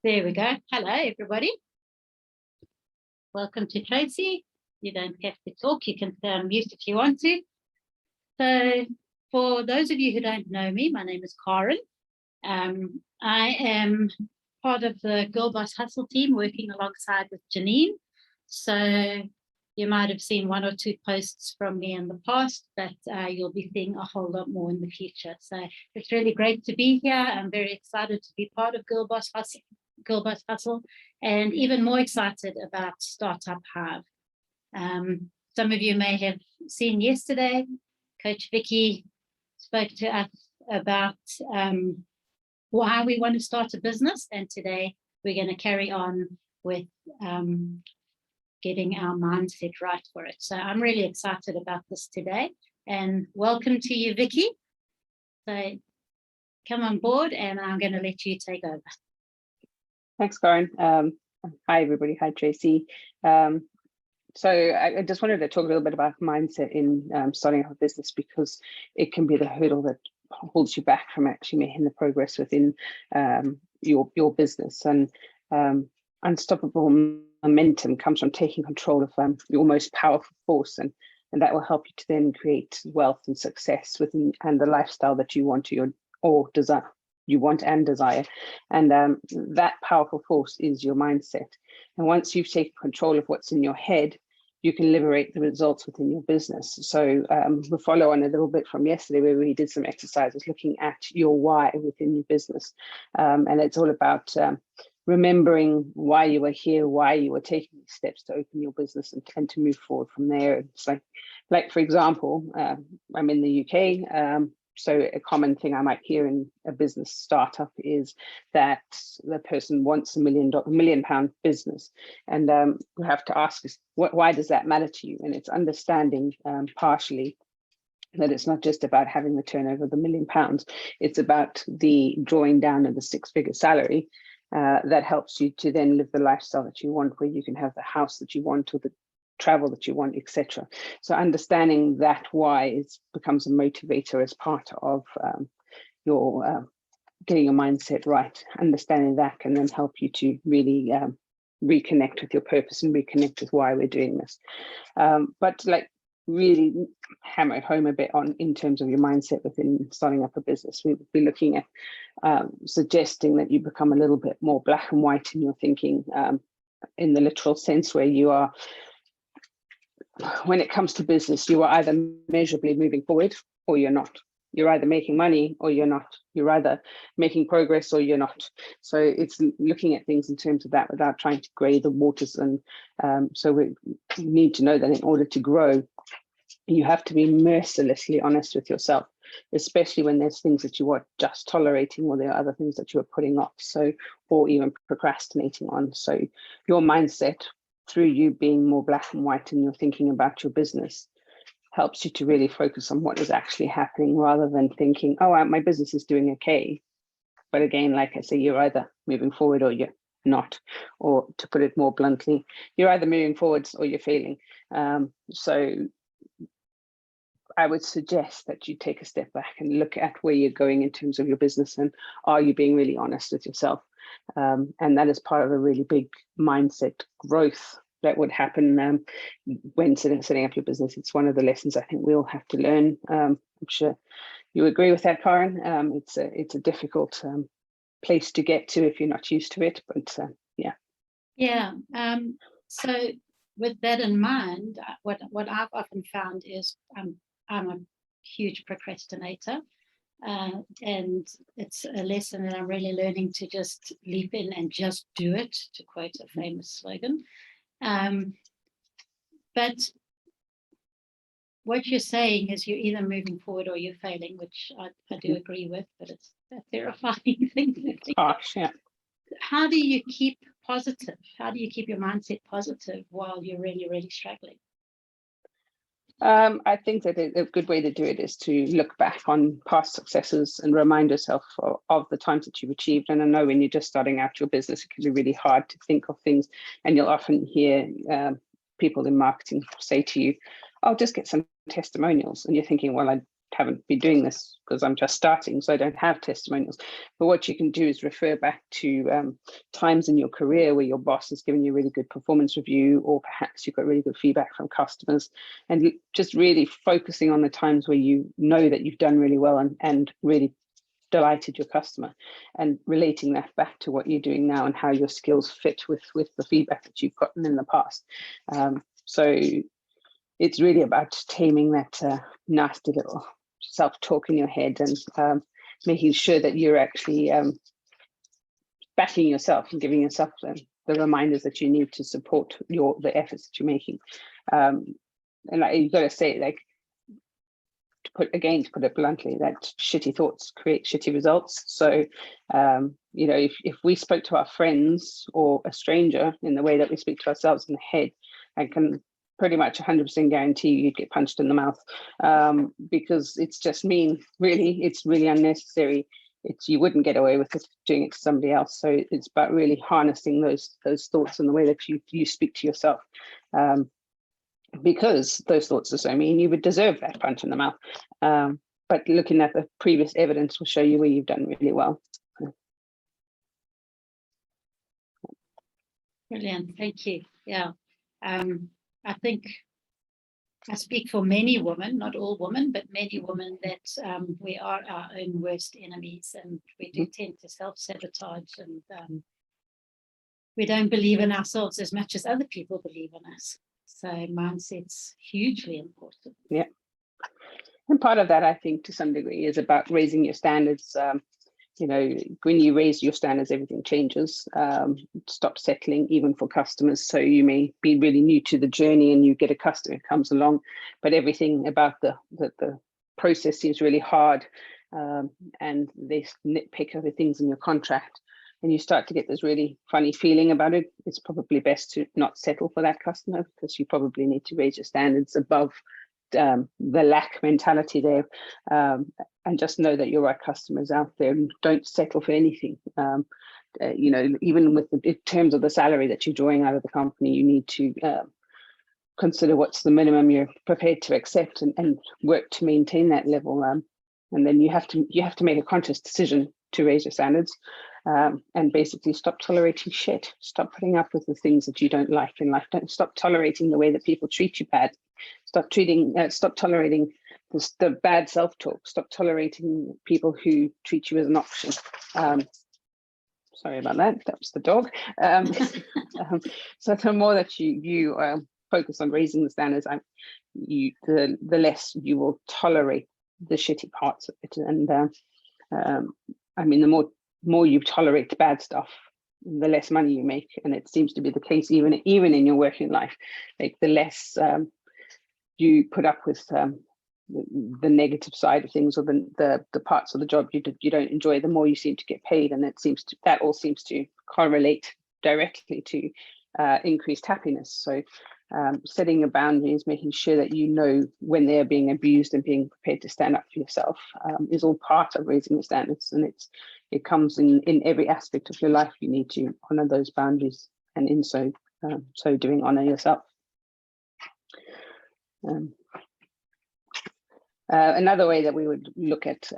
There we go. Hello, everybody. Welcome to Tracy. You don't have to talk. You can mute if you want to. So for those of you who don't know me, my name is Karen. I am part of the Girl Boss Hustle team working alongside with Janine. So you might have seen one or two posts from me in the past, but you'll be seeing a whole lot more in the future. So it's really great to be here. I'm very excited to be part of Girl Boss Hustle, and even more excited about StartUp Hive. Some of you may have seen yesterday, Coach Vicki spoke to us about why we want to start a business, and today we're going to carry on with getting our mindset right for it. So I'm really excited about this today, and welcome to you, Vicki. So come on board, and I'm going to let you take over. Thanks, Karen. Hi, everybody. Hi, Tracy. So I just wanted to talk a little bit about mindset in starting up a business, because it can be the hurdle that holds you back from actually making the progress within your business. And unstoppable momentum comes from taking control of your most powerful force, and that will help you to then create wealth and success within and the lifestyle that you want to desire. And that powerful force is your mindset. And once you've taken control of what's in your head, you can liberate the results within your business. So we'll follow on a little bit from yesterday, where we did some exercises looking at your why within your business. And it's all about remembering why you were here, why you were taking steps to open your business and to move forward from there. It's like for example, I'm in the UK. So a common thing I might hear in a business startup is that the person wants £1 million business, and we have to ask is why does that matter to you? And it's understanding partially that it's not just about having the turnover of £1 million. It's about the drawing down of the six-figure salary that helps you to then live the lifestyle that you want, where you can have the house that you want, or the travel that you want, etc. So understanding that why becomes a motivator as part of your getting your mindset right. Understanding that can then help you to really reconnect with your purpose and reconnect with why we're doing this. But like really hammer it home a bit on in terms of your mindset within starting up a business. We'll be looking at suggesting that you become a little bit more black and white in your thinking, in the literal sense, where you are, when it comes to business, you are either measurably moving forward or you're not. You're either making money or you're not. You're either making progress or you're not. So it's looking at things in terms of that without trying to grey the waters. And so we need to know that in order to grow, you have to be mercilessly honest with yourself, especially when there's things that you are just tolerating, or there are other things that you are putting off, or even procrastinating on. So your mindset, through you being more black and white and you're thinking about your business, helps you to really focus on what is actually happening, rather than thinking, oh, my business is doing okay. But again, like I say, you're either moving forward or you're not. Or to put it more bluntly, you're either moving forwards or you're failing. So I would suggest that you take a step back and look at where you're going in terms of your business, and are you being really honest with yourself? And that is part of a really big mindset growth that would happen when setting up your business. It's one of the lessons I think we all have to learn. I'm sure you agree with that, Karen. It's a difficult place to get to if you're not used to it, but yeah. Yeah. So with that in mind, what I've often found is I'm a huge procrastinator. And it's a lesson that I'm really learning to just leap in and just do it, to quote a famous slogan. But what you're saying is you're either moving forward or you're failing, which I do agree with, but it's a terrifying thing to think. Gosh, yeah. How do you keep positive? How do you keep your mindset positive while you're really, really struggling? I think that a good way to do it is to look back on past successes and remind yourself of the times that you've achieved. And I know when you're just starting out your business, it can be really hard to think of things. And you'll often hear people in marketing say to you, oh, just get some testimonials. And you're thinking, well, haven't been doing this because I'm just starting, so I don't have testimonials. But what you can do is refer back to times in your career where your boss has given you a really good performance review, or perhaps you've got really good feedback from customers, and just really focusing on the times where you know that you've done really well and really delighted your customer, and relating that back to what you're doing now and how your skills fit with the feedback that you've gotten in the past. So it's really about taming that nasty little self-talk in your head, and making sure that you're actually backing yourself and giving yourself the reminders that you need to support the efforts that you're making. And you've got to say, like, to put it bluntly, that shitty thoughts create shitty results. So, if we spoke to our friends or a stranger in the way that we speak to ourselves in the head, I can pretty much 100% guarantee you'd get punched in the mouth, because it's just mean. Really, it's really unnecessary. You wouldn't get away with it doing it to somebody else. So it's about really harnessing those thoughts in the way that you speak to yourself. Because those thoughts are so mean, you would deserve that punch in the mouth. But looking at the previous evidence will show you where you've done really well. Brilliant, thank you. Yeah, I think I speak for many women, not all women, but many women, that we are our own worst enemies, and we do tend to self-sabotage, and we don't believe in ourselves as much as other people believe in us. So mindset's hugely important. Yeah. And part of that, I think, to some degree, is about raising your standards. When you raise your standards, everything changes. Stop settling, even for customers. So you may be really new to the journey and you get a customer who comes along, but everything about the process seems really hard, and they nitpick other things in your contract, and you start to get this really funny feeling about it. It's probably best to not settle for that customer, because you probably need to raise your standards above the lack mentality there, and just know that your right customers out there, and don't settle for anything. Even in terms of the salary that you're drawing out of the company, you need to consider what's the minimum you're prepared to accept, and work to maintain that level. And then you have to make a conscious decision to raise your standards, and basically stop tolerating shit. Stop putting up with the things that you don't like in life. Don't stop tolerating the way that people treat you bad. Stop tolerating the bad self-talk. Stop tolerating people who treat you as an option. Sorry about that. That was the dog. So the more that you focus on raising the standards, the less you will tolerate the shitty parts of it. And the more you tolerate the bad stuff, the less money you make. And it seems to be the case even in your working life. Like, the less you put up with the negative side of things, or the parts of the job you don't enjoy, the more you seem to get paid. And that all seems to correlate directly to increased happiness. So setting your boundaries, making sure that you know when they're being abused, and being prepared to stand up for yourself, is all part of raising the standards. And it comes in every aspect of your life. You need to honor those boundaries, and in so doing, honor yourself. Another way that we would look at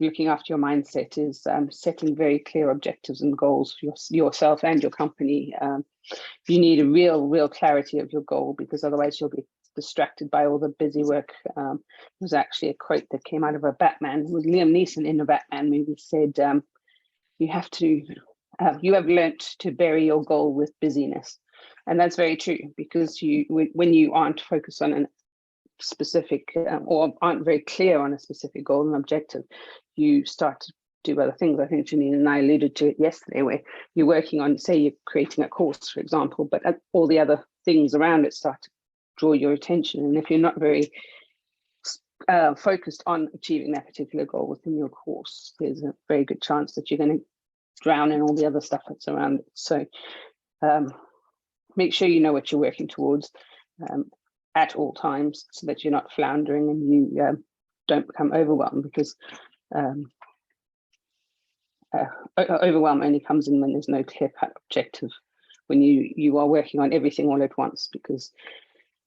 looking after your mindset is setting very clear objectives and goals for yourself and your company. You need a real clarity of your goal, because otherwise you'll be distracted by all the busy work. There was actually a quote that came out of a Batman, with Liam Neeson in a Batman movie, said, you have learnt to bury your goal with busyness. And that's very true, because when you aren't focused on a specific or aren't very clear on a specific goal and objective, you start to do other things. I think Janine and I alluded to it yesterday, where you're working on, say you're creating a course, for example, but all the other things around it start to draw your attention. And if you're not very focused on achieving that particular goal within your course, there's a very good chance that you're going to drown in all the other stuff that's around it. So make sure you know what you're working towards at all times, so that you're not floundering and you don't become overwhelmed, because overwhelm only comes in when there's no clear-cut objective, when you are working on everything all at once, because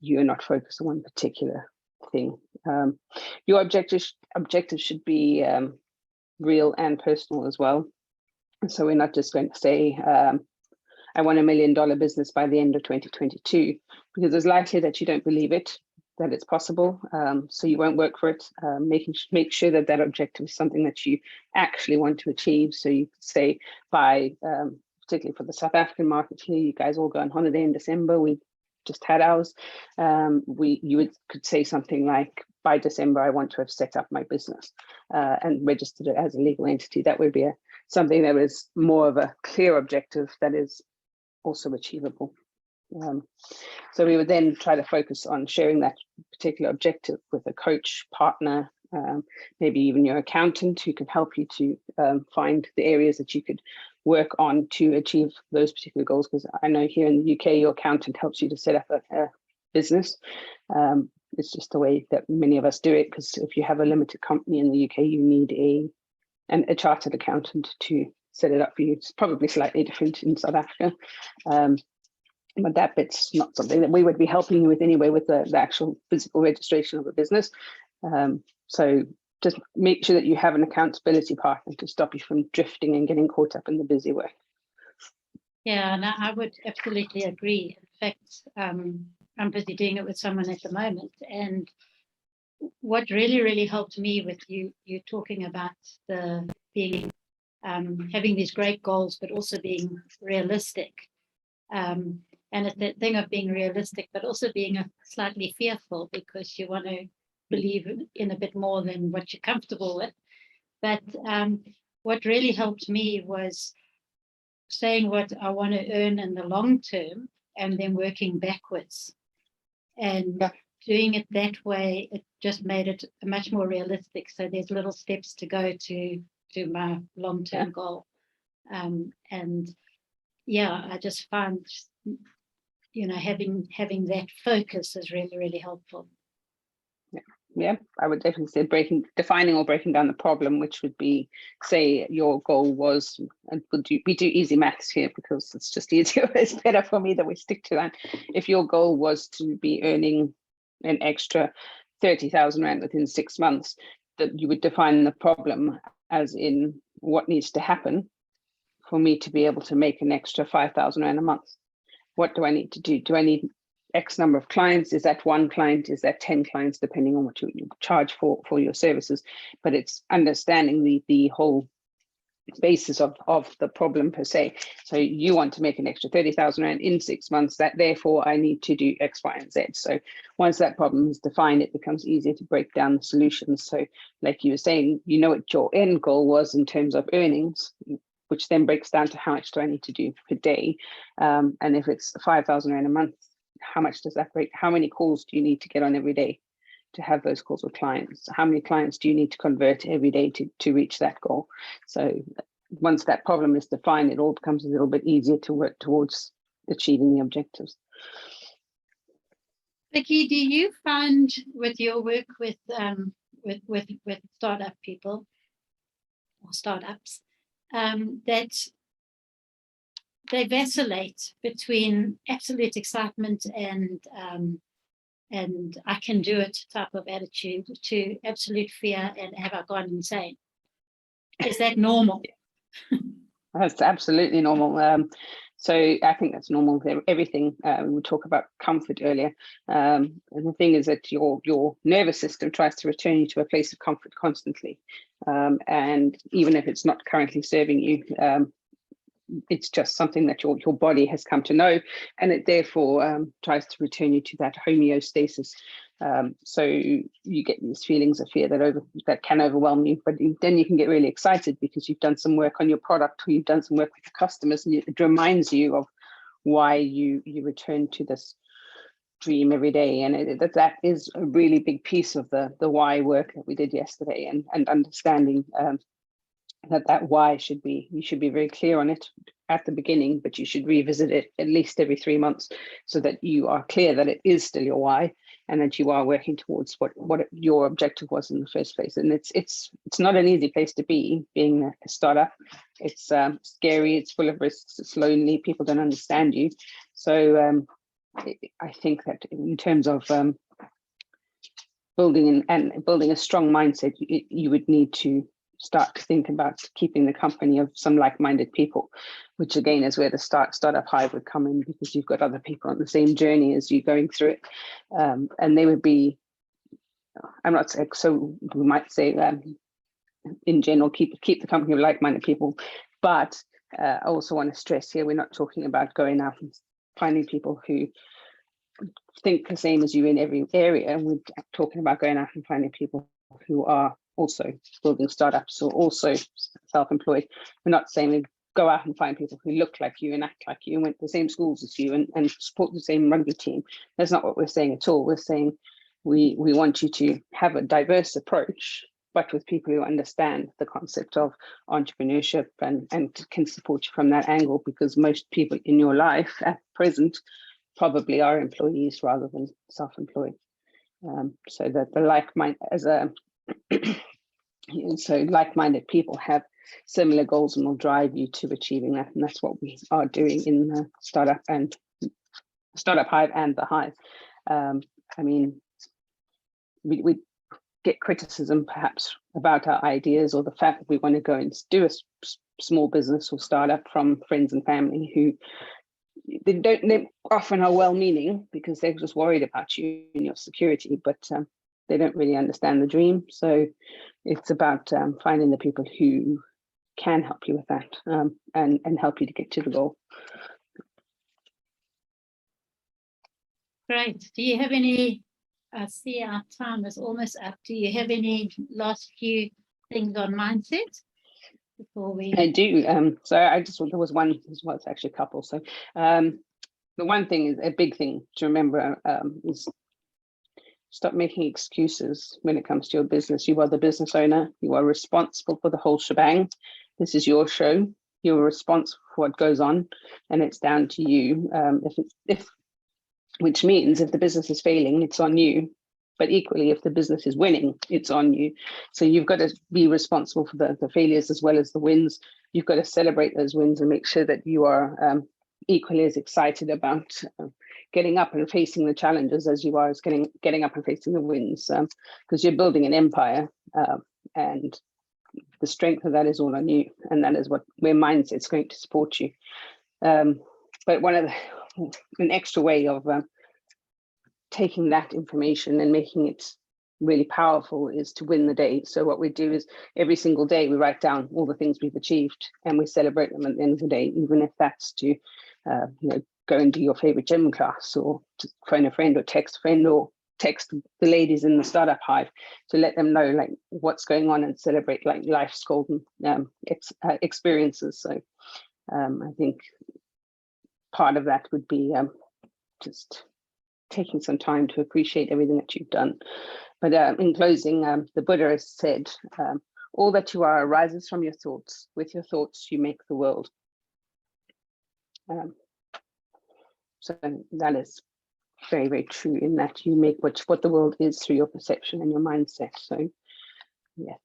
you are not focused on one particular thing. Your objectives should be real and personal as well. So we're not just going to say, I want $1 million business by the end of 2022, because it's likely that you don't believe it, that it's possible. So you won't work for it. Make sure that that objective is something that you actually want to achieve. So you could say by, particularly for the South African market here, you guys all go on holiday in December. We just had ours. Could say something like, by December, I want to have set up my business and registered it as a legal entity. That would be something that was more of a clear objective that is also achievable. So we would then try to focus on sharing that particular objective with a coach, partner, maybe even your accountant, who can help you to find the areas that you could work on to achieve those particular goals. Because I know here in the UK, your accountant helps you to set up a business. It's just the way that many of us do it, because if you have a limited company in the UK, you need a chartered accountant to set it up for you. It's probably slightly different in South Africa. But that bit's not something that we would be helping you with anyway, with the actual physical registration of a business. So just make sure that you have an accountability partner to stop you from drifting and getting caught up in the busy work. Yeah, and I would absolutely agree. In fact, I'm busy doing it with someone at the moment. And what really, really helped me with you talking about the being, having these great goals, but also being realistic. And it's that thing of being realistic, but also being slightly fearful, because you want to believe in a bit more than what you're comfortable with. But what really helped me was saying what I want to earn in the long term and then working backwards. And doing it that way, it just made it much more realistic. So there's little steps to go to my long-term goal. And yeah, I just found, having that focus is really, really helpful. Yeah, I would definitely say defining or breaking down the problem, which would be, say your goal was, and we do easy maths here because it's just easier. It's better for me that we stick to that. If your goal was to be earning an extra 30,000 Rand within 6 months, that you would define the problem as in what needs to happen for me to be able to make an extra 5,000 Rand a month. What do I need to do? Do I need X number of clients? Is that 1 client? Is that 10 clients, depending on what you charge for your services? But it's understanding the whole basis of the problem per se. So you want to make an extra 30,000 Rand in 6 months, that therefore I need to do X, Y, and Z. So once that problem is defined, it becomes easier to break down the solutions. So like you were saying, you know what your end goal was in terms of earnings, which then breaks down to how much do I need to do per day. And if it's 5,000 Rand a month, how much does that break? How many calls do you need to get on every day to have those calls with clients? How many clients do you need to convert every day to reach that goal? So once that problem is defined, it all becomes a little bit easier to work towards achieving the objectives. Vicki, do you find with your work with startup people or startups that they vacillate between absolute excitement and I can do it type of attitude to absolute fear and have I gone insane? Is that normal? That's absolutely normal. So I think that's normal with everything. We talked about comfort earlier. And the thing is that your nervous system tries to return you to a place of comfort constantly. And even if it's not currently serving you, it's just something that your body has come to know, and it therefore tries to return you to that homeostasis. So you get these feelings of fear that can overwhelm you, but then you can get really excited because you've done some work on your product, or you've done some work with your customers, and it reminds you of why you return to this dream every day. And that is a really big piece of the why work that we did yesterday, and understanding that why you should be very clear on it at the beginning, but you should revisit it at least every 3 months so that you are clear that it is still your why, and that you are working towards what your objective was in the first place. And it's not an easy place to be, being a startup. It's scary, it's full of risks, it's lonely, people don't understand you. So I think that in terms of building a strong mindset, you would need to start to think about keeping the company of some like-minded people, which again is where the startup hive would come in, because you've got other people on the same journey as you going through it, and they would be, I'm not saying, so we might say in general keep the company of like-minded people, but I also want to stress here, we're not talking about going out and finding people who think the same as you in every area. We're talking about going out and finding people who are also building startups or also self-employed. We're not saying we go out and find people who look like you and act like you and went to the same schools as you and support the same rugby team. That's not what we're saying at all. We're saying we want you to have a diverse approach, but with people who understand the concept of entrepreneurship and can support you from that angle, because most people in your life at present probably are employees rather than self-employed. So that the like-minded people have similar goals and will drive you to achieving that, and that's what we are doing in the Startup Hive and the Hive. I mean, we get criticism perhaps about our ideas or the fact that we want to go and do a small business or startup from friends and family who they often are well-meaning because they're just worried about you and your security, but they don't really understand the dream. So it's about finding the people who can help you with that and help you to get to the goal. Great. Do you have any, I see our time is almost up. Do you have any last few things on mindset before we? I do. So I just, there was one, well, it's actually a couple. So the one thing is, a big thing to remember is stop making excuses when it comes to your business. You are the business owner. You are responsible for the whole shebang. This is your show. You're responsible for what goes on, and it's down to you. Which means if the business is failing, it's on you. But equally, if the business is winning, it's on you. So you've got to be responsible for the failures as well as the wins. You've got to celebrate those wins and make sure that you are equally as excited about getting up and facing the challenges as you are as getting up and facing the wins, because you're building an empire, and the strength of that is all on you, and that is where mindset's going to support you. But an extra way of taking that information and making it really powerful is to win the day. So what we do is every single day we write down all the things we've achieved and we celebrate them at the end of the day, even if that's to go and do your favorite gym class, or to phone a friend, or text a friend, or text the ladies in the Startup Hive to let them know like what's going on and celebrate like life's golden experiences. So I think part of that would be just taking some time to appreciate everything that you've done. But in closing, the Buddha has said, all that you are arises from your thoughts. With your thoughts, you make the world. So that is very, very true, in that you make what the world is through your perception and your mindset. So, yeah.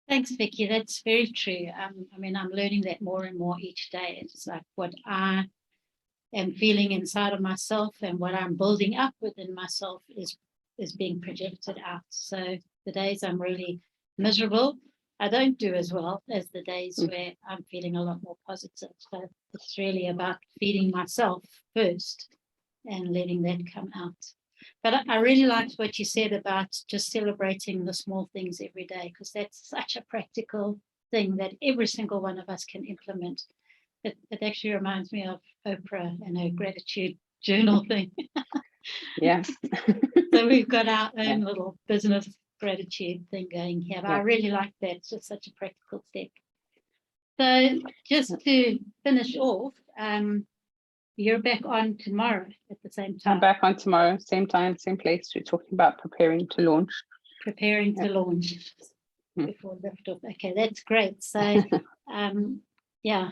Thanks, Vicki. That's very true. I mean, I'm learning that more and more each day. It's like what I am feeling inside of myself and what I'm building up within myself is being projected out. So the days I'm really miserable, I don't do as well as the days where I'm feeling a lot more positive. So it's really about feeding myself first and letting that come out. But I really liked what you said about just celebrating the small things every day, because that's such a practical thing that every single one of us can implement. It actually reminds me of Oprah and her gratitude journal thing. Yeah. So we've got our own little business gratitude thing going here. But I really like that. It's just such a practical step. So just to finish off, you're back on tomorrow at the same time. I'm back on tomorrow, same time, same place. We're talking about preparing to launch. Preparing to launch before liftoff. Okay, that's great. So, yeah,